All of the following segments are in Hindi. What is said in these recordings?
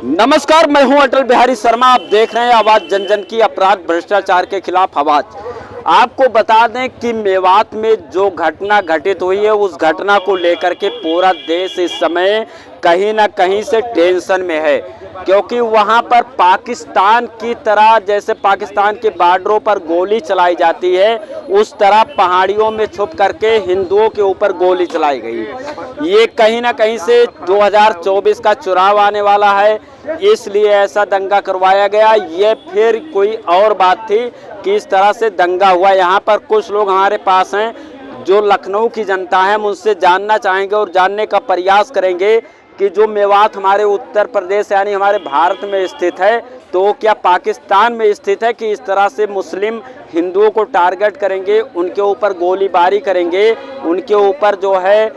नमस्कार, मैं हूं अटल बिहारी शर्मा। आप देख रहे हैं आवाज जन जन की, अपराध भ्रष्टाचार के खिलाफ आवाज। आपको बता दें कि मेवात में जो घटना घटित हुई है, उस घटना को लेकर के पूरा देश इस समय कहीं ना कहीं से टेंशन में है, क्योंकि वहां पर पाकिस्तान की तरह, जैसे पाकिस्तान के बॉर्डरों पर गोली चलाई जाती है, उस तरह पहाड़ियों में छुप करके हिंदुओं के ऊपर गोली चलाई गई। ये कहीं ना कहीं से 2024 का चुनाव आने वाला है, इसलिए ऐसा दंगा करवाया गया। ये फिर कोई और बात थी कि इस तरह से दंगा हुआ। यहाँ पर कुछ लोग हमारे पास हैं जो लखनऊ की जनता है, हम उनसे जानना चाहेंगे और जानने का प्रयास करेंगे कि जो मेवात हमारे उत्तर प्रदेश यानी हमारे भारत में स्थित है, तो क्या पाकिस्तान में स्थित है कि इस तरह से मुस्लिम हिंदुओं को टारगेट करेंगे, उनके ऊपर गोलीबारी करेंगे, उनके ऊपर जो है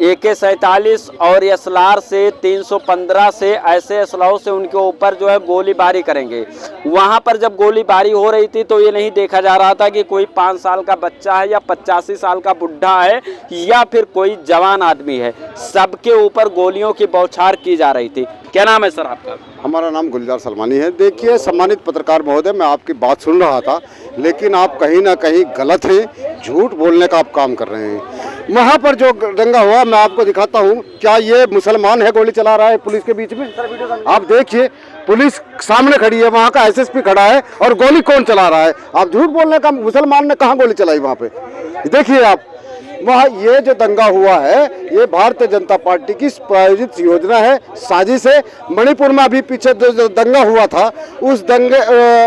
AK-47 और SLR से 315 से ऐसे असलाहों से उनके ऊपर जो है गोलीबारी करेंगे। वहाँ पर जब गोलीबारी हो रही थी तो ये नहीं देखा जा रहा था कि कोई 5 साल का बच्चा है या 85 साल का बुढ़ा है या फिर कोई जवान आदमी है, सबके ऊपर गोलियों की बौछार की जा रही थी। क्या नाम है सर आपका? हमारा नाम गुलजार सलमानी है। देखिए, सम्मानित पत्रकार महोदय, मैं आपकी बात सुन रहा था, लेकिन आप कहीं ना कहीं गलत हैं, झूठ बोलने का आप काम कर रहे हैं। वहाँ पर जो दंगा हुआ, मैं आपको दिखाता हूँ। क्या ये मुसलमान है गोली चला रहा है पुलिस के बीच में? आप देखिए, पुलिस सामने खड़ी है, वहाँ का SSP खड़ा है और गोली कौन चला रहा है? आप झूठ बोलने का, मुसलमान ने कहाँ गोली चलाई वहाँ पे? देखिए आप, वह ये जो दंगा हुआ है, ये भारतीय जनता पार्टी की प्रायोजित योजना है, साजिश है। मणिपुर में अभी पीछे जो दंगा हुआ था, उस दंगे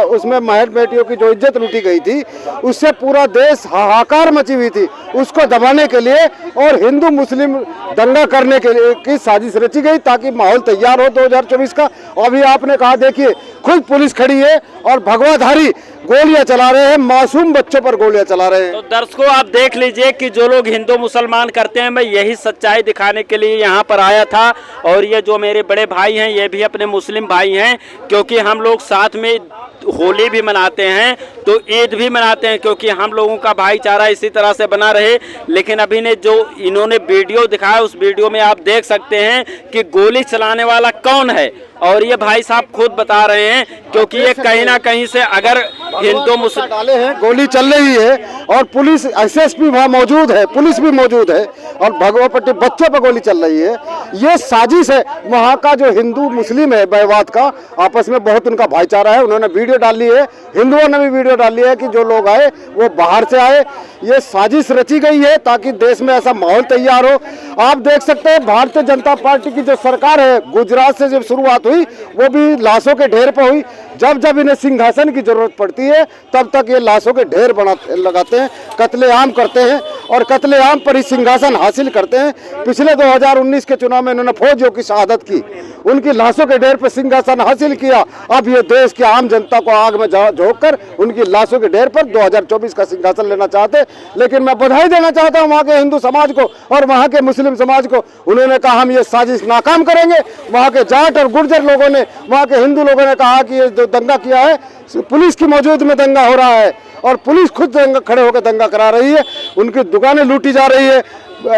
उसमें महल बेटियों की जो इज्जत लूटी गई थी, उससे पूरा देश हाहाकार मची हुई थी। उसको दबाने के लिए और हिंदू मुस्लिम दंगा करने के लिए की साजिश रची गई ताकि माहौल तैयार हो 2024 का। अभी आपने कहा, देखिए खुद पुलिस खड़ी है और भगवाधारी गोलियां चला रहे हैं, मासूम बच्चों पर गोलियां चला रहे हैं। तो दर्शकों, आप देख लीजिए कि जो लोग हिंदू मुसलमान करते हैं, मैं यही सच्चाई दिखाने के लिए यहाँ पर आया था। और ये जो मेरे बड़े भाई हैं, ये भी अपने मुस्लिम भाई हैं, क्योंकि हम लोग साथ में होली भी मनाते हैं तो ईद भी मनाते हैं, क्योंकि हम लोगों का भाईचारा इसी तरह से बना रहे। लेकिन अभी ने जो इन्होंने वीडियो दिखाया, उस वीडियो में आप देख सकते हैं कि गोली चलाने वाला कौन है, और ये भाई साहब खुद बता रहे हैं, क्योंकि ये कहीं ना कहीं से अगर हिंदू मुस्लिम डाले हैं, गोली चल रही है और पुलिस SSP वहाँ मौजूद है, पुलिस भी मौजूद है और भगवापट्टी बच्चों पर गोली चल रही है। ये साजिश है। वहाँ का जो हिंदू मुस्लिम है मेवात का, आपस में बहुत उनका भाईचारा है। उन्होंने वीडियो डाली है, हिंदुओं ने भी वीडियो डाली है कि जो लोग आए वो बाहर से आए। ये साजिश रची गई है ताकि देश में ऐसा माहौल तैयार हो। आप देख सकते हैं, भारतीय जनता पार्टी की जो सरकार है, गुजरात से जब शुरुआत हुई, वो भी लाशों के ढेर पर हुई। जब जब इन्हें सिंहासन की जरूरत पड़ती है, तब तक ये लाशों के ढेर लगाते हैं, कत्लेआम करते हैं और कत्लेआम पर ही सिंहासन हासिल करते हैं। पिछले 2019 के चुनाव में इन्होंने फौजियों की शहादत की, उनकी लाशों के ढेर पर सिंहासन हासिल किया। अब ये देश की आम जनता को आग में झोंक कर उनकी लाशों के ढेर पर 2024 का सिंहासन लेना चाहते। लेकिन मैं बधाई देना चाहता हूँ वहाँ के हिंदू समाज को और वहाँ के मुस्लिम समाज को। उन्होंने कहा हम ये साजिश नाकाम करेंगे। वहाँ के जाट और गुर्जर लोगों ने, वहाँ के हिंदू लोगों ने कहा कि ये जो दंगा किया है, पुलिस की मौजूद में दंगा हो रहा है और पुलिस खुद खड़े होकर दंगा करा रही है। उनकी दुकानें लूटी जा रही है,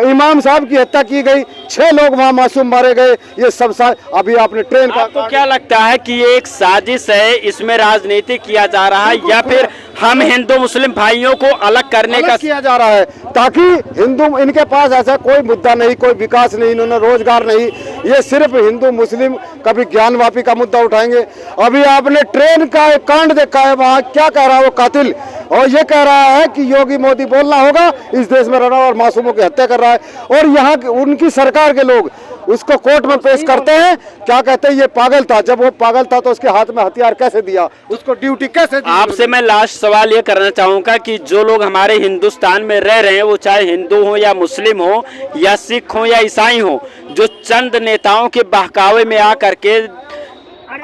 इमाम साहब की हत्या की गई, 6 लोग वहाँ मासूम मारे गए। ये सब अभी आपने ट्रेन का, आपको क्या लगता है कि ये एक साजिश है, इसमें राजनीति किया जा रहा है, या फिर हम हिंदू मुस्लिम भाइयों को अलग करने का किया जा रहा है ताकि हिंदू, इनके पास ऐसा कोई मुद्दा नहीं, कोई विकास नहीं, इन्होंने रोजगार नहीं, ये सिर्फ हिंदू मुस्लिम कभी ज्ञानवापी का मुद्दा उठाएंगे। अभी आपने ट्रेन का एक कांड देखा है, वहाँ क्या कह रहा है वो कातिल, और ये कह रहा है कि योगी मोदी बोलना होगा, इस देश में रहना, और मासूमों की हत्या कर रहा है। और यहाँ उनकी सरकार के लोग उसको कोर्ट में पेश करते हैं, क्या कहते हैं ये पागल था। जब वो पागल था तो उसके हाथ में हथियार कैसे दिया, उसको ड्यूटी कैसे दी? आपसे मैं लास्ट सवाल ये करना चाहूंगा कि जो लोग हमारे हिंदुस्तान में रह रहे हैं, वो चाहे हिंदू हो या मुस्लिम हो या सिख हो या ईसाई हो, जो चंद नेताओं के बहकावे में आकर के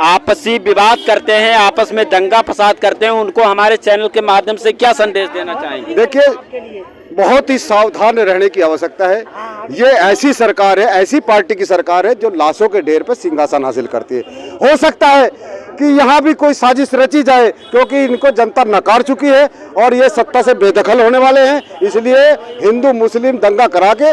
आपसी विवाद करते हैं, आपस में दंगा फसाद करते हैं, उनको हमारे चैनल के माध्यम से क्या संदेश देना चाहेंगे? देखिए, बहुत ही सावधान रहने की आवश्यकता है। ये ऐसी सरकार है, ऐसी पार्टी की सरकार है जो लाशों के ढेर पर सिंहासन हासिल करती है। हो सकता है कि यहाँ भी कोई साजिश रची जाए, क्योंकि इनको जनता नकार चुकी है और ये सत्ता से बेदखल होने वाले हैं। इसलिए हिंदू मुस्लिम दंगा करा के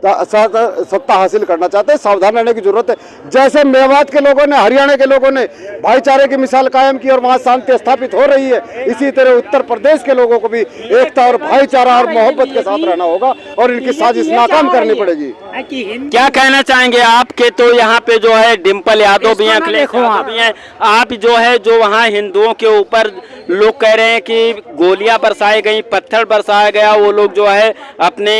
सत्ता हासिल करना चाहते हैं। सावधान रहने की जरूरत है। जैसे मेवात के लोगों ने, हरियाणा के लोगों ने भाईचारे की मिसाल कायम की और वहाँ शांति स्थापित हो रही है, इसी तरह उत्तर प्रदेश के लोगों को भी एकता और भाईचारा और मोहब्बत के साथ रहना होगा और इनकी साजिश नाकाम करनी पड़ेगी। क्या कहना चाहेंगे आपके? तो यहाँ पे जो है डिम्पल यादव भी हैं, अखिलेश यादव भी हैं। आप जो है जो वहाँ हिंदुओं के ऊपर लोग कह रहे हैं कि गोलियां बरसाई गई, पत्थर बरसाया गया, वो लोग जो है अपने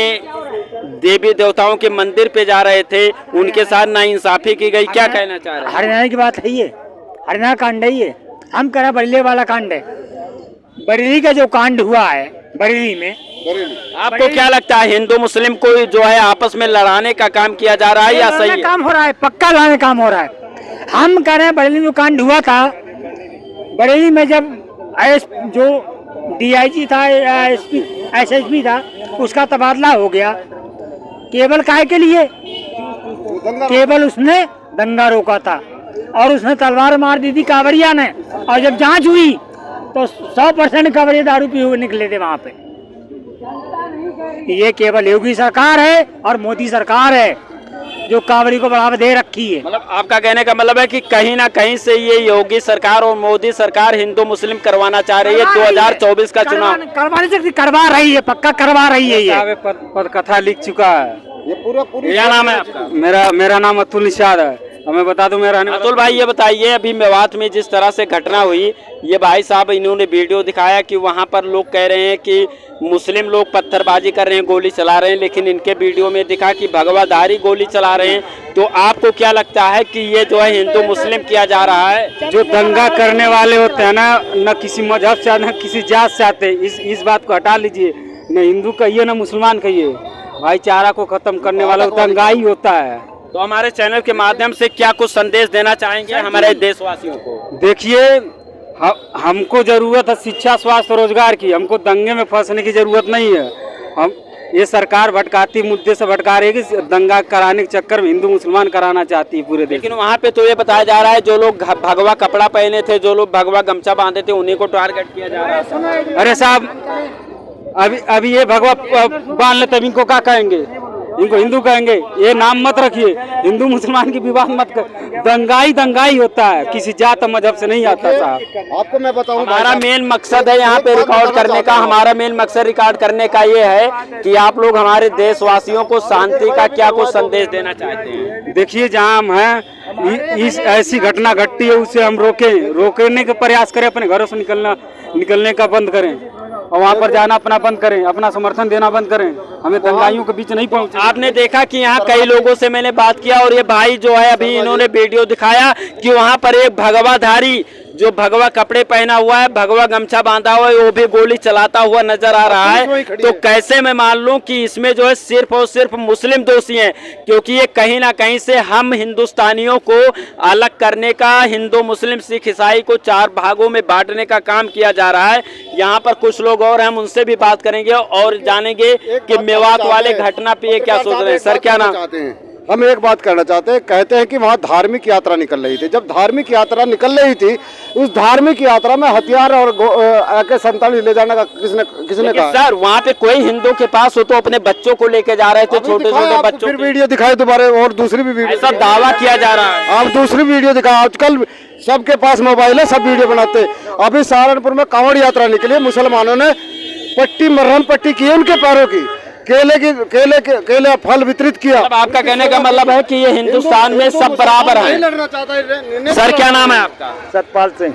देवी देवताओं के मंदिर पे जा रहे थे, उनके साथ नाइंसाफी की गई। क्या कहना चाह रहे हैं? हरियाणा की बात है ये, हरियाणा कांड है ये। हम कह रहे बरेली वाला कांड है। बरेली का जो कांड हुआ है बरेली में, आपको क्या लगता है हिंदू मुस्लिम को जो है आपस में लड़ाने का काम किया जा रहा है या सही है? काम हो रहा है, पक्का लड़ाने काम हो रहा है। हम कह रहे हैं बरेली में कांड हुआ था, बरेली में जब जो DIG था, SSP था, उसका तबादला हो गया। केवल काहे के लिए? केवल उसने दंगा रोका था और उसने तलवार मार दी थी कांवरिया ने, और जब जांच हुई तो 100% कांवरिया दारू पी हुए निकले थे वहां पे। ये केवल योगी सरकार है और मोदी सरकार है जो कांवरी को बढ़ावा दे रखी है। मतलब आपका कहने का मतलब है कि कहीं ना कहीं से ये योगी सरकार और मोदी सरकार हिंदू मुस्लिम करवाना चाह रही है 2024 का चुनाव। करवा नहीं सकती, करवा रही है, पक्का करवा रही है। ये पद कथा लिख चुका है। ये पूरा क्या नाम है आपका? मेरा नाम अतुल निषाद है। हमें बता दूं मेरा अतुल भाई, ये बताइए अभी मेवात में जिस तरह से घटना हुई, ये भाई साहब इन्होंने वीडियो दिखाया कि वहाँ पर लोग कह रहे हैं कि मुस्लिम लोग पत्थरबाजी कर रहे हैं, गोली चला रहे हैं, लेकिन इनके वीडियो में दिखा कि भगवाधारी गोली चला रहे हैं। तो आपको क्या लगता है कि ये जो है हिंदू मुस्लिम किया जा रहा है? जो दंगा करने वाले होते हैं ना, न किसी मजहब से न किसी जात से आते, इस बात को हटा लीजिए। न हिंदू कहिए न मुसलमान कहिए, भाईचारा को खत्म करने वाला दंगा ही होता है। तो हमारे चैनल के माध्यम से क्या कुछ संदेश देना चाहेंगे हमारे देशवासियों को? देखिए, हमको जरूरत है शिक्षा, स्वास्थ्य, रोजगार की। हमको दंगे में फंसने की जरूरत नहीं है। हम ये सरकार भटकाती मुद्दे से भटका रही है कि दंगा कराने के चक्कर में हिंदू मुसलमान कराना चाहती है पूरे देश। लेकिन वहाँ पे तो ये बताया जा रहा है जो लोग भगवा कपड़ा पहने थे, जो लोग भगवा गमछा बांधे थे, उन्हीं को टारगेट किया जा रहा है। अरे साहब, अभी ये भगवा बांध ले तब इनको क्या कहेंगे? इनको हिंदू कहेंगे? ये नाम मत रखिए। हिंदू मुसलमान की विवाद मत कर। दंगाई होता है, किसी जात मजहब से नहीं आता साहब। आपको मैं बताऊं, हमारा मेन मकसद है यहाँ पे रिकॉर्ड करने का, हमारा मेन मकसद रिकॉर्ड करने का ये है कि आप लोग हमारे देशवासियों को शांति का क्या कुछ संदेश देना चाहते हैं? देखिए, जहाँ हम हैं, इस ऐसी घटना घटती है उसे हम रोकने का प्रयास करें, अपने घरों से निकलने का बंद करें और वहाँ पर जाना अपना बंद करें, अपना समर्थन देना बंद करें। हमें दंगाइयों के बीच नहीं पहुँचे। आपने देखा कि यहाँ कई लोगों से मैंने बात किया और ये भाई जो है अभी इन्होंने वीडियो दिखाया कि वहाँ पर एक भगवाधारी जो भगवा कपड़े पहना हुआ है, भगवा गमछा बांधा हुआ है, वो भी गोली चलाता हुआ नजर आ रहा है। तो कैसे मैं मान लूं कि इसमें जो है सिर्फ और सिर्फ मुस्लिम दोषी हैं, क्योंकि ये कहीं ना कहीं से हम हिंदुस्तानियों को अलग करने का, हिंदू मुस्लिम सिख ईसाई को 4 भागों में बांटने का काम किया जा रहा है। यहाँ पर कुछ लोग और हम उनसे भी बात करेंगे और जानेंगे कि मेवात वाले घटना पे ये क्या सोच रहे हैं। सर, क्या नाम? हम एक बात करना चाहते हैं। कहते हैं कि वहाँ धार्मिक यात्रा निकल रही थी। जब धार्मिक यात्रा निकल रही थी, उस धार्मिक यात्रा में हथियार और AK-47 ले जाने का किसने कहा? सर, वहाँ पे कोई हिंदू के पास हो तो अपने बच्चों को लेके जा रहे थे, छोटे छोटे बच्चों। फिर वीडियो दिखाए दोबारा, और दूसरी भी वीडियो। ऐसा दावा किया जा रहा है। आप दूसरी वीडियो दिखाए। आजकल सबके पास मोबाइल है, सब वीडियो बनाते हैं। अभी सहारनपुर में कांवड़ यात्रा निकली, मुसलमानों ने मरहम पट्टी की उनके पैरों की, केले फल वितरित किया। अब आपका कहने का मतलब है कि ये हिंदुस्तान में सब बराबर है। सर, क्या नाम है आपका? सतपाल सिंह।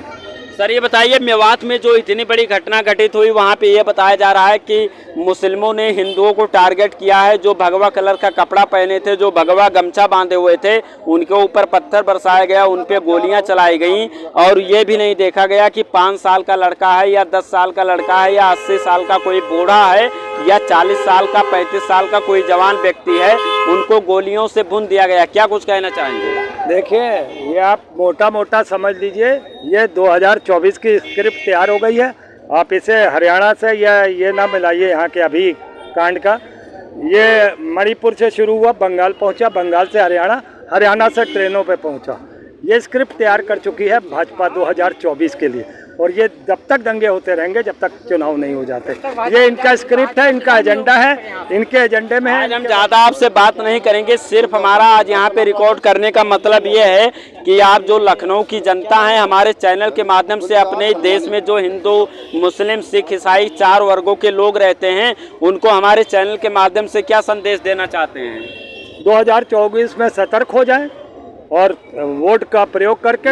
सर, ये बताइए मेवात में जो इतनी बड़ी घटना घटित हुई, वहाँ पे ये बताया जा रहा है कि मुस्लिमों ने हिंदुओं को टारगेट किया है। जो भगवा कलर का कपड़ा पहने थे, जो भगवा गमछा बांधे हुए थे, उनके ऊपर पत्थर बरसाया गया, उन पे गोलियां चलाई गई। और ये भी नहीं देखा गया कि 5 साल का लड़का है या 10 साल का लड़का है या 80 साल का कोई बूढ़ा है या 40 साल का 35 साल का कोई जवान व्यक्ति है, उनको गोलियों से भून दिया गया। क्या कुछ कहना चाहेंगे? देखिए, ये आप मोटा समझ लीजिए, ये 2024 की स्क्रिप्ट तैयार हो गई है। आप इसे हरियाणा से या ये ना मिलाइए यहाँ के अभी कांड का। ये मणिपुर से शुरू हुआ, बंगाल पहुँचा, बंगाल से हरियाणा, हरियाणा से ट्रेनों पे पहुँचा। ये स्क्रिप्ट तैयार कर चुकी है भाजपा 2024 के लिए। और ये जब तक दंगे होते रहेंगे जब तक चुनाव नहीं हो जाते। ये इनका स्क्रिप्ट है, इनका एजेंडा है, इनके एजेंडे में है। आज हम ज़्यादा आपसे बात नहीं करेंगे, सिर्फ हमारा आज यहाँ पे रिकॉर्ड करने का मतलब ये है कि आप जो लखनऊ की जनता है, हमारे चैनल के माध्यम से अपने देश में जो हिंदू, मुस्लिम, सिख, ईसाई 4 वर्गों के लोग रहते हैं, उनको हमारे चैनल के माध्यम से क्या संदेश देना चाहते हैं? 2024 में सतर्क हो जाए और वोट का प्रयोग करके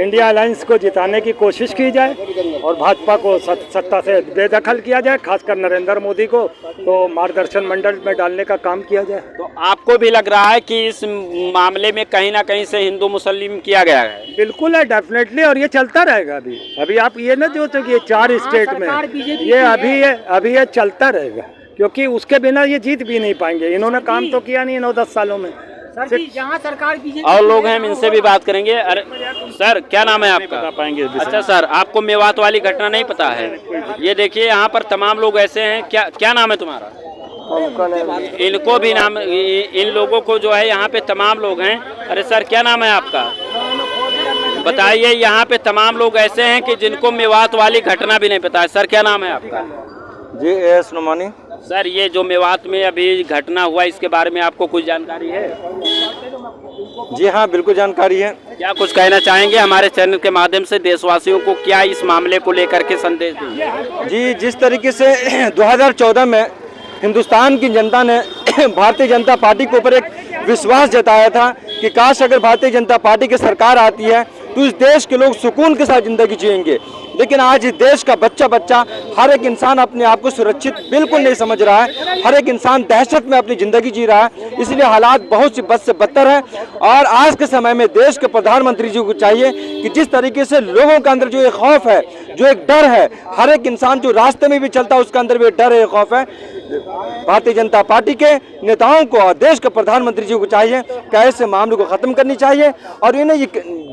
इंडिया अलायंस को जिताने की कोशिश की जाए और भाजपा को सत्ता से बेदखल किया जाए, खासकर नरेंद्र मोदी को तो मार्गदर्शन मंडल में डालने का काम किया जाए। तो आपको भी लग रहा है कि इस मामले में कहीं ना कहीं से हिंदू मुस्लिम किया गया है? बिल्कुल है, डेफिनेटली, और ये चलता रहेगा। अभी आप ये ना जो तो ये 4 स्टेट में ये अभी ये चलता रहेगा, क्योंकि उसके बिना ये जीत भी नहीं पाएंगे। इन्होंने काम तो किया नहीं 9-10 सालों में। जहाँ सरकार और लोग हैं, हम इनसे भी बात करेंगे। अरे सर, क्या नाम है आपका? बता पाएंगे। अच्छा सर, आपको मेवात वाली घटना नहीं पता है? ये देखिए यहाँ पर तमाम लोग ऐसे हैं। क्या नाम है तुम्हारा? इनको भी नाम, इन लोगों को जो है यहाँ पे तमाम लोग हैं। अरे सर, क्या नाम है आपका? बताइए, यहाँ पे तमाम लोग ऐसे हैं कि जिनको मेवात वाली घटना भी नहीं पता है। सर, क्या नाम है आपका? G S Numani. सर, ये जो मेवात में अभी घटना हुआ, इसके बारे में आपको कुछ जानकारी है? जी हाँ, बिल्कुल जानकारी है। क्या कुछ कहना चाहेंगे हमारे चैनल के माध्यम से देशवासियों को, क्या इस मामले को लेकर के संदेश देंगे? जी, जिस तरीके से 2014 में हिंदुस्तान की जनता ने भारतीय जनता पार्टी के ऊपर एक विश्वास जताया था कि काश अगर भारतीय जनता पार्टी की सरकार आती है तो इस देश के लोग सुकून के साथ जिंदगी जिएंगे, लेकिन आज इस देश का बच्चा हर एक इंसान अपने आप को सुरक्षित बिल्कुल नहीं समझ रहा है। हर एक इंसान दहशत में अपनी जिंदगी जी रहा है, इसलिए हालात बहुत सी बद से बदतर है। और आज के समय में देश के प्रधानमंत्री जी को चाहिए कि जिस तरीके से लोगों के अंदर जो एक खौफ है, जो एक डर है, हर एक इंसान जो रास्ते में भी चलता है उसके अंदर भी डर है, खौफ है, भारतीय जनता पार्टी के नेताओं को और देश के प्रधानमंत्री जी को चाहिए कि ऐसे मामले को खत्म करनी चाहिए और इन्हें ये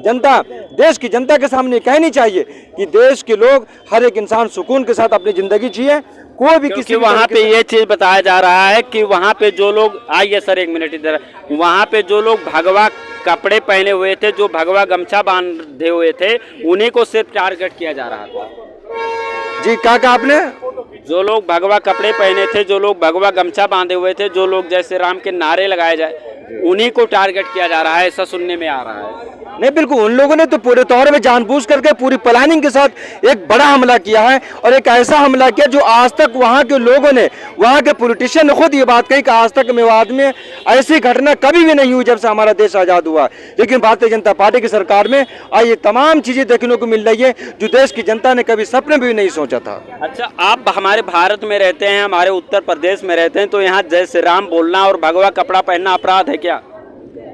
जनता, देश की जनता के सामने कहनी चाहिए कि देश के लोग, हर एक इंसान सुकून के साथ अपनी जिंदगी जिए। कोई भी किसी वहाँ पे ये चीज बताया जा रहा है कि वहाँ पे जो लोग, आइए सर 1 मिनट इधर, वहाँ पे जो लोग भगवा कपड़े पहने हुए थे, जो भगवा गमछा बांधे हुए थे, उन्हीं को सिर्फ टारगेट किया जा रहा था। जी, क्या कहा आपने? जो लोग भगवा कपड़े पहने थे, जो लोग भगवा गमछा बांधे हुए थे, जो लोग जैसे राम के नारे लगाए जाए, उन्हीं को टारगेट किया जा रहा है, ऐसा सुनने में आ रहा है। नहीं, बिल्कुल, उन लोगों ने तो पूरे तौर में जानबूझ करके पूरी प्लानिंग के साथ एक बड़ा हमला किया है और एक ऐसा हमला किया जो आज तक वहाँ के लोगों ने, वहाँ के पॉलिटिशियन ने खुद ये बात कही कि आज तक मेवात में ऐसी घटना कभी भी नहीं हुई जब से हमारा देश आज़ाद हुआ। लेकिन भारतीय जनता पार्टी की सरकार में आज ये तमाम चीज़ें देखने को मिल रही है जो देश की जनता ने कभी सपने में भी नहीं सोचा था। अच्छा, आप हमारे भारत में रहते हैं, हमारे उत्तर प्रदेश में रहते हैं, तो यहाँ जय श्री राम बोलना और भगवा कपड़ा पहनना अपराध है क्या?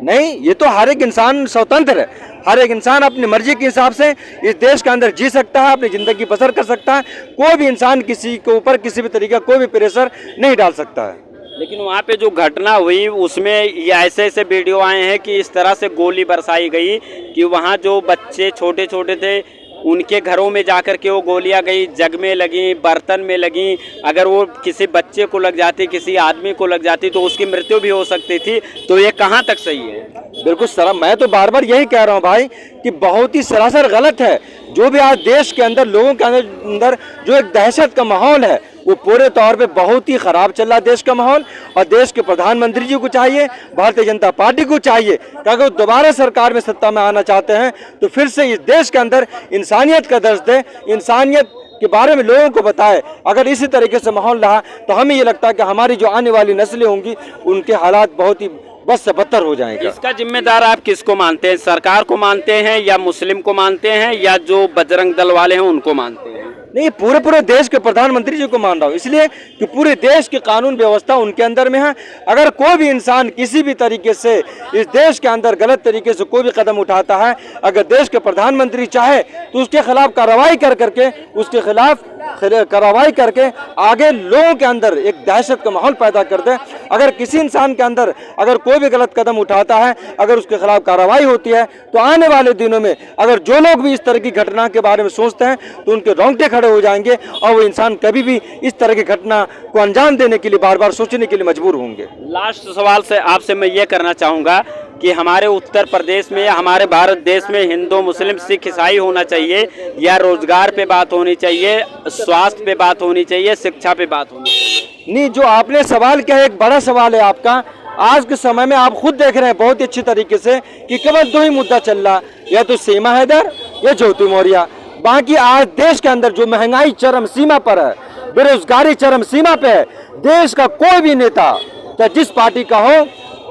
नहीं, ये तो हर एक इंसान स्वतंत्र है। हर एक इंसान अपनी मर्जी के हिसाब से इस देश के अंदर जी सकता है, अपनी ज़िंदगी बसर कर सकता है। कोई भी इंसान किसी के ऊपर किसी भी तरीके का कोई भी प्रेशर नहीं डाल सकता है। लेकिन वहाँ पे जो घटना हुई उसमें ये ऐसे वीडियो आए हैं कि इस तरह से गोली बरसाई गई कि वहाँ जो बच्चे छोटे छोटे थे उनके घरों में जाकर के वो गोलियां गई, जग में लगी, बर्तन में लगी। अगर वो किसी बच्चे को लग जाती, किसी आदमी को लग जाती तो उसकी मृत्यु भी हो सकती थी। तो ये कहाँ तक सही है? बिल्कुल सर, मैं तो बार बार यही कह रहा हूँ भाई कि बहुत ही सरासर गलत है। जो भी आज देश के अंदर लोगों के अंदर जो एक दहशत का माहौल है वो पूरे तौर पे बहुत ही ख़राब चल रहा है देश का माहौल। और देश के प्रधानमंत्री जी को चाहिए, भारतीय जनता पार्टी को चाहिए कि अगर वो दोबारा सरकार में सत्ता में आना चाहते हैं तो फिर से इस देश के अंदर इंसानियत का दर्ज दे, इंसानियत के बारे में लोगों को बताए। अगर इसी तरीके से माहौल रहा तो हमें ये लगता है कि हमारी जो आने वाली नस्लें होंगी उनके हालात बहुत ही बस से बदतर हो जाएगा। इसका जिम्मेदार आप किसको मानते हैं? सरकार को मानते हैं या मुस्लिम को मानते हैं या जो बजरंग दल वाले हैं उनको मानते हैं? नहीं, पूरे देश के प्रधानमंत्री जी को मान रहा हूँ, इसलिए कि पूरे देश की कानून व्यवस्था उनके अंदर में है। अगर कोई भी इंसान किसी भी तरीके से इस देश के अंदर गलत तरीके से कोई भी कदम उठाता है, अगर देश के प्रधानमंत्री चाहे तो उसके खिलाफ कार्रवाई करके उसके खिलाफ कार्रवाई करके आगे लोगों के अंदर एक दहशत का माहौल पैदा कर दे। अगर किसी इंसान के अंदर अगर कोई भी गलत कदम उठाता है, अगर उसके खिलाफ कार्रवाई होती है तो आने वाले दिनों में अगर जो लोग भी इस तरह की घटना के बारे में सोचते हैं तो उनके रोंगटे खड़े हो जाएंगे और वो इंसान कभी भी इस तरह की घटना को अंजाम देने के लिए बार बार सोचने के लिए मजबूर होंगे। लास्ट सवाल से आपसे मैं ये करना चाहूँगा कि हमारे उत्तर प्रदेश में या हमारे भारत देश में हिंदू मुस्लिम सिख ईसाई होना चाहिए, या रोजगार पे बात होनी चाहिए, स्वास्थ्य पे बात होनी चाहिए, शिक्षा पे बात होनी चाहिए? नहीं, जो आपने सवाल किया है एक बड़ा सवाल है आपका। आज के समय में आप खुद देख रहे हैं बहुत ही अच्छी तरीके से कि केवल दो ही मुद्दा चल रहा, या तो सीमा हैदर या ज्योति मौर्य। बाकी आज देश के अंदर जो महंगाई चरम सीमा पर है, बेरोजगारी चरम सीमा पे है, देश का कोई भी नेता चाहे जिस पार्टी का हो,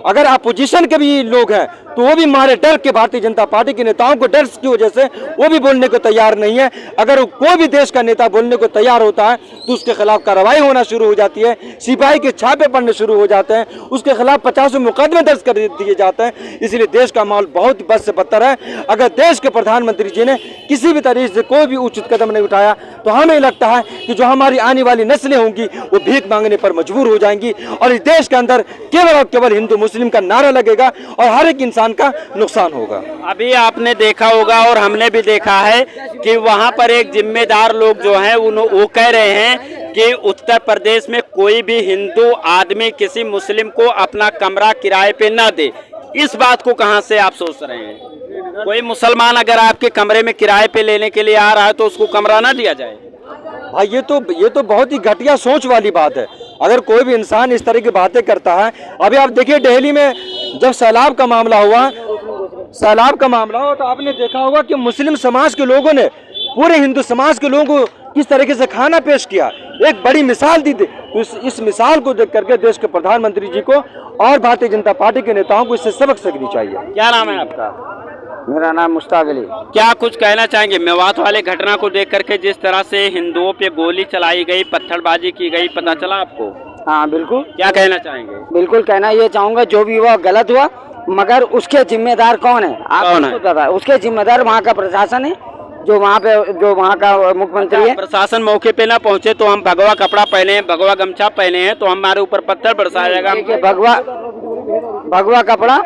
अगर अपोजिशन के भी लोग हैं तो वो भी मारे डर के भारतीय जनता पार्टी के नेताओं को डर की वजह से वो भी बोलने को तैयार नहीं है। अगर कोई भी देश का नेता बोलने को तैयार होता है तो उसके खिलाफ कार्रवाई होना शुरू हो जाती है, सिपाही के छापे पड़ने शुरू हो जाते हैं, उसके खिलाफ 50 मुकदमे दर्ज कर दिए जाते हैं। इसलिए देश का माहौल बहुत बद से बदतर है। अगर देश के प्रधानमंत्री जी ने किसी भी तरीके से कोई भी उचित कदम नहीं उठाया तो हमें लगता है कि जो हमारी आने वाली नस्लें होंगी वो भीख मांगने पर मजबूर हो जाएंगी और इस देश के अंदर केवल और केवल हिंदू मुस्लिम का नारा लगेगा और हर एक इंसान का नुकसान होगा। अभी आपने देखा होगा और हमने भी देखा है कि वहां पर एक जिम्मेदार लोग जो हैं वो कह रहे हैं कि उत्तर प्रदेश में कोई भी हिंदू आदमी किसी मुस्लिम को अपना कमरा किराए पे ना दे। इस बात को कहां से आप सोच रहे हैं? कोई मुसलमान अगर आपके कमरे में किराए पे लेने के लिए आ रहा है तो उसको कमरा ना दिया जाए? भाई ये तो बहुत ही घटिया सोच वाली बात है। अगर कोई भी इंसान इस तरह की बातें करता है, अभी आप देखिए दिल्ली में जब सैलाब का मामला हुआ तो आपने देखा होगा कि मुस्लिम समाज के लोगों ने पूरे हिंदू समाज के लोगों को किस तरीके से खाना पेश किया, एक बड़ी मिसाल दी। तो इस मिसाल को देख करके देश के प्रधानमंत्री जी को और भारतीय जनता पार्टी के नेताओं को इससे सबक सीखनी चाहिए। क्या नाम है आपका? मेरा नाम मुश्ताक अली। क्या कुछ कहना चाहेंगे मेवात वाले घटना को देख करके, जिस तरह से हिंदुओं पे गोली चलाई गई, पत्थरबाजी की गई, पता चला आपको? हाँ बिल्कुल। क्या कहना चाहेंगे? बिल्कुल कहना ये चाहूंगा जो भी हुआ गलत हुआ, मगर उसके जिम्मेदार कौन है? कौन है? पता है उसके जिम्मेदार वहाँ का प्रशासन है, जो वहाँ का मुख्यमंत्री है। प्रशासन मौके पे ना पहुँचे तो हम भगवा कपड़ा पहने हैं, भगवा गमछा पहने हैं, तो हमारे ऊपर पत्थर बरसाया जाएगा। भगवा कपड़ा,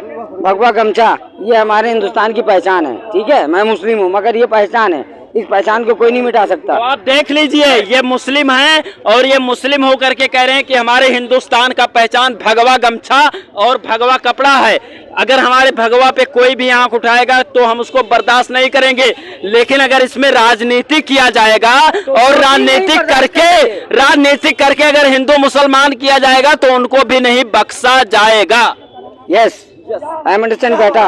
भगवा गमछा ये हमारे हिंदुस्तान की पहचान है। ठीक है, मैं मुस्लिम हूँ मगर ये पहचान है, इस पहचान को कोई नहीं मिटा सकता। तो आप देख लीजिए, ये मुस्लिम हैं और ये मुस्लिम होकर के कह रहे हैं कि हमारे हिंदुस्तान का पहचान भगवा गमछा और भगवा कपड़ा है। अगर हमारे भगवा पे कोई भी आंख उठाएगा तो हम उसको बर्दाश्त नहीं करेंगे, लेकिन अगर इसमें राजनीति किया जाएगा और राजनीतिक करके अगर हिंदू मुसलमान किया जाएगा तो उनको भी नहीं बख्शा जाएगा। यस, आई एम अंडरस्टैंड बेटा।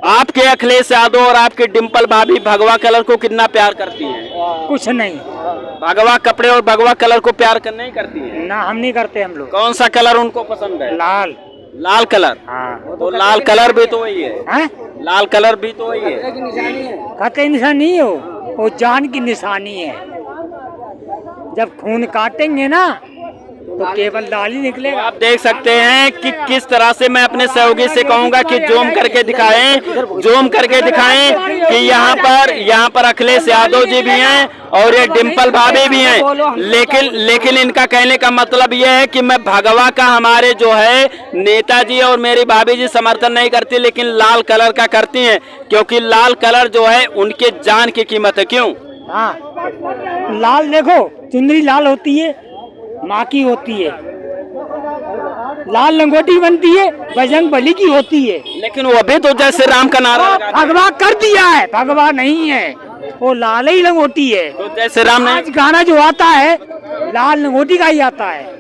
आपके अखिलेश यादव और आपके डिम्पल भाभी भगवा कलर को कितना प्यार करती हैं? कुछ नहीं, भगवा कपड़े और भगवा कलर को प्यार नहीं करती हैं? ना हम नहीं करते। हम लोग कौन सा कलर उनको पसंद है? लाल। लाल कलर? हाँ। तो लाल कलर भी तो वही है। लाल कलर भी तो वही है। खत निशानी नहीं हो, वो जान की निशानी है। जब खून काटेंगे ना तो केवल लाल ही निकलेगा। आप देख सकते हैं कि किस तरह से मैं अपने सहयोगी से कहूंगा कि जूम करके दिखाएं कि यहाँ पर अखिलेश यादव जी भी हैं और ये डिम्पल भाभी भी हैं, लेकिन इनका कहने का मतलब ये है कि मैं भगवा का हमारे जो है नेताजी और मेरी भाभी जी समर्थन नहीं करती, लेकिन लाल कलर का करती हैं, क्योंकि लाल कलर जो है उनके जान की कीमत है। क्यों? हाँ, लाल देखो, चुनरी लाल होती है, माँ की होती है, लाल लंगोटी बनती है, बजरंग बली की होती है। लेकिन वो भी तो जैसे राम का नारा भगवा कर दिया है, भगवा नहीं है, वो लाल ही लंगोटी है। तो जैसे राम ने आज गाना जो आता है लाल लंगोटी का ही आता है,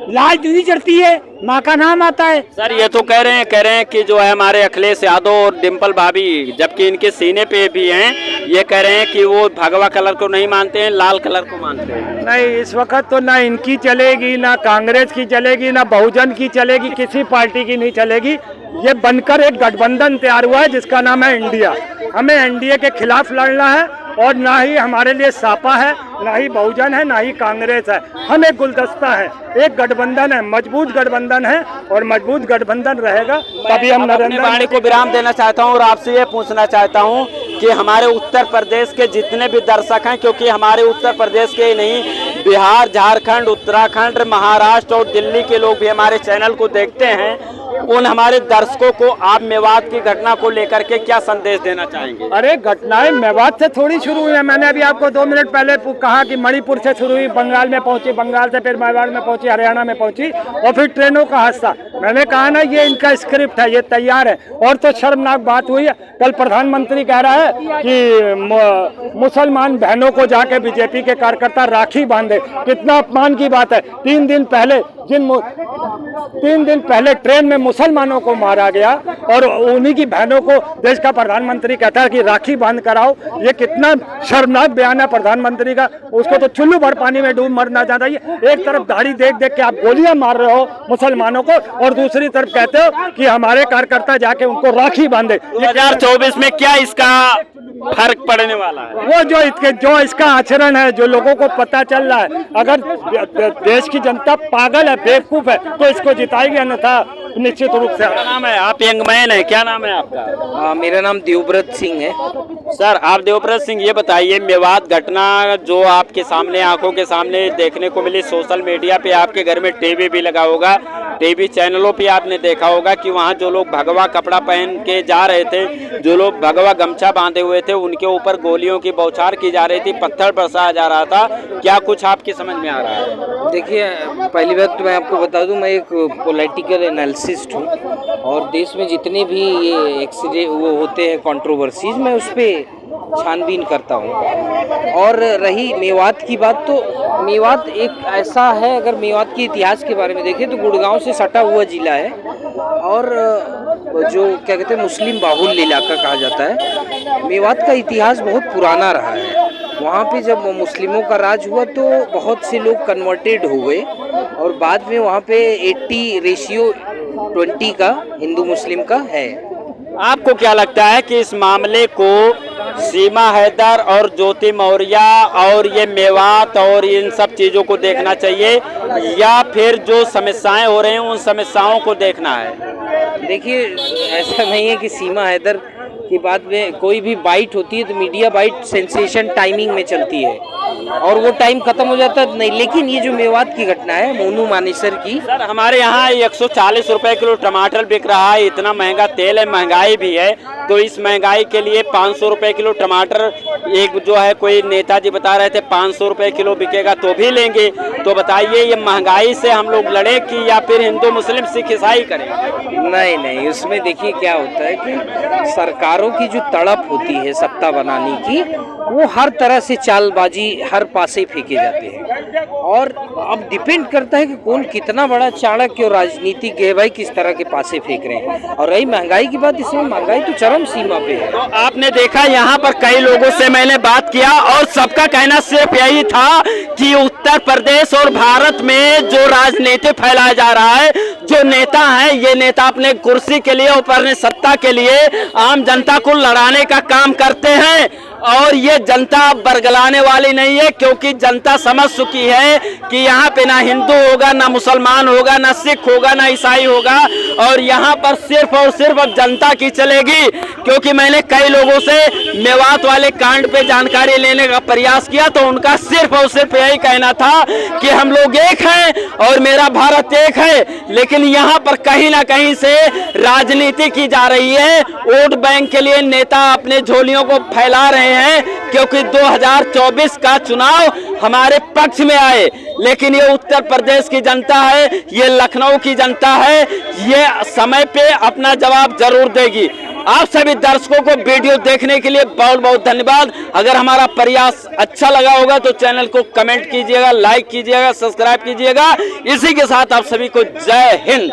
लाल चुनी चढ़ती है, माँ का नाम आता है। सर ये तो कह रहे हैं कि जो है हमारे अखिलेश यादव और डिम्पल भाभी, जबकि इनके सीने पे भी हैं, ये कह रहे हैं कि वो भगवा कलर को नहीं मानते हैं, लाल कलर को मानते हैं। नहीं, इस वक्त तो ना इनकी चलेगी, ना कांग्रेस की चलेगी, ना बहुजन की चलेगी, किसी पार्टी की नहीं चलेगी। ये बनकर एक गठबंधन तैयार हुआ है जिसका नाम है इंडिया। हमें एनडीए के खिलाफ लड़ना है और ना ही हमारे लिए सापा है, ना ही बहुजन है, ना ही कांग्रेस है। हम एक गुलदस्ता है, एक गठबंधन है, मजबूत गठबंधन है और मजबूत गठबंधन रहेगा तभी हम अपनी वाणी को विराम देना चाहता हूं और आपसे ये पूछना चाहता हूं कि हमारे उत्तर प्रदेश के जितने भी दर्शक हैं, क्योंकि हमारे उत्तर प्रदेश के नहीं, बिहार, झारखंड, उत्तराखंड, महाराष्ट्र और दिल्ली के लोग भी हमारे चैनल को देखते हैं, उन हमारे दर्शकों को आप मेवात की घटना को लेकर के क्या संदेश देना चाहेंगे? अरे घटनाएं मेवात से थोड़ी शुरू हुई है। मैंने अभी आपको 2 मिनट पहले कहा कि मणिपुर से शुरू हुई, बंगाल में पहुंची, बंगाल से फिर मेवाड़ में पहुंची, हरियाणा में पहुंची और फिर ट्रेनों का हादसा। मैंने कहा ना, ये इनका स्क्रिप्ट है, ये तैयार है। और तो शर्मनाक बात हुई है, कल प्रधानमंत्री कह रहा है कि मुसलमान बहनों को जाके बीजेपी के कार्यकर्ता राखी बांधे। कितना अपमान की बात है। 3 दिन पहले 3 दिन पहले ट्रेन में मुसलमानों को मारा गया और उन्हीं की बहनों को देश का प्रधानमंत्री कहता है कि राखी बांध कराओ। ये कितना शर्मनाक बयान है प्रधानमंत्री का। उसको तो चुल्लू भर पानी में डूब मरना चाहता है। एक तरफ दाढ़ी देख देख के आप गोलियां मार रहे हो मुसलमानों को और दूसरी तरफ कहते हो कि हमारे कार्यकर्ता जाके उनको राखी बांधे। 2024 में क्या इसका फर्क पड़ने वाला है? वो जो इसका आचरण है, जो लोगों को पता चल रहा है, अगर देश की जनता पागल है, बेवकूफ है, तो इसको जिताएगी, अन्यथा निश्चित रूप से। क्या नाम है? आप यंग मैन है, क्या नाम है आपका? मेरा नाम देवव्रत सिंह है। सर, आप देवव्रत सिंह, ये बताइए, मेवात घटना जो आपके सामने, आंखों के सामने देखने को मिली, सोशल मीडिया पे आपके घर में टीवी भी लगा होगा, टीवी चैनलों पे आपने देखा होगा कि वहाँ जो लोग भगवा कपड़ा पहन के जा रहे थे, जो लोग भगवा गमछा बांधे हुए थे, उनके ऊपर गोलियों की बौछार की जा रही थी, पत्थर बरसाया जा रहा था। क्या कुछ आपकी समझ में आ रहा है? देखिए, पहली बात तो मैं आपको बता दूं, मैं एक पॉलिटिकल एनालिसिस्ट हूं और देश में जितने भी ये एक्सीडेंट वो होते हैं, कंट्रोवर्सीज, मैं उस पर छानबीन करता हूं। और रही मेवात की बात, तो मेवात एक ऐसा है, अगर मेवात के इतिहास के बारे में देखें तो गुड़गांव से सटा हुआ जिला है और जो क्या कहते हैं मुस्लिम बाहुल्य इलाका कहा जाता है। मेवात का इतिहास बहुत पुराना रहा है। वहाँ पे जब मुस्लिमों का राज हुआ तो बहुत से लोग कन्वर्टेड हो गए और बाद में वहाँ पे 80:20 का हिंदू मुस्लिम का है। आपको क्या लगता है कि इस मामले को सीमा हैदर और ज्योति मौर्य और ये मेवात और इन सब चीज़ों को देखना चाहिए या फिर जो समस्याएं हो रही हैं उन समस्याओं को देखना है? देखिए, ऐसा नहीं है कि सीमा हैदर की बात में कोई भी बाइट होती है तो मीडिया बाइट सेंसेशन टाइमिंग में चलती है और वो टाइम खत्म हो जाता है नहीं। लेकिन ये जो मेवात की घटना है मोनू मानेसर की, सर, हमारे यहाँ 140 रुपए किलो टमाटर बिक रहा है, इतना महंगा तेल है, महंगाई भी है, तो इस महंगाई के लिए 500 रुपए किलो टमाटर, एक जो है कोई नेताजी बता रहे थे 500 रुपए किलो बिकेगा तो भी लेंगे। तो बताइए, ये महंगाई से हम लोग लड़े कि या फिर हिंदू मुस्लिम सिख ईसाई करें? नहीं, उसमें देखिए क्या होता है कि सरकारों की जो तड़प होती है सत्ता बनाने की, वो हर तरह से चालबाजी हर पासे फेंके जाते हैं और अब डिपेंड करता है कि कौन कितना बड़ा चाणक्य और राजनीतिक है भाई, किस तरह के पासे फेंक रहे हैं। और रही महंगाई की बात, इसमें महंगाई तो चरम सीमा पे है। तो आपने देखा, यहाँ पर कई लोगों से मैंने बात किया और सबका कहना सिर्फ यही था कि उत्तर प्रदेश और भारत में जो राजनीति फैलाया जा रहा है, जो नेता है, ये नेता अपने कुर्सी के लिए, अपने सत्ता के लिए आम जनता को लड़ाने का काम करते हैं और ये जनता बरगलाने वाली नहीं है, क्योंकि जनता समझ चुकी है कि यहाँ पे ना हिंदू होगा, ना मुसलमान होगा, ना सिख होगा, ना ईसाई होगा और यहाँ पर सिर्फ और सिर्फ अब जनता की चलेगी। क्योंकि मैंने कई लोगों से मेवात वाले कांड पे जानकारी लेने का प्रयास किया तो उनका सिर्फ और सिर्फ यही कहना था कि हम लोग एक हैं और मेरा भारत एक है। लेकिन यहाँ पर कहीं ना कहीं से राजनीति की जा रही है, वोट बैंक के लिए नेता अपने झोलियों को फैला रहे हैं, क्योंकि 2024 का चुनाव हमारे पक्ष में आए। लेकिन ये उत्तर प्रदेश की जनता है, ये लखनऊ की जनता है, ये समय पे अपना जवाब जरूर देगी। आप सभी दर्शकों को वीडियो देखने के लिए बहुत बहुत धन्यवाद। अगर हमारा प्रयास अच्छा लगा होगा तो चैनल को कमेंट कीजिएगा, लाइक कीजिएगा, सब्सक्राइब कीजिएगा। इसी के साथ आप सभी को जय हिंद।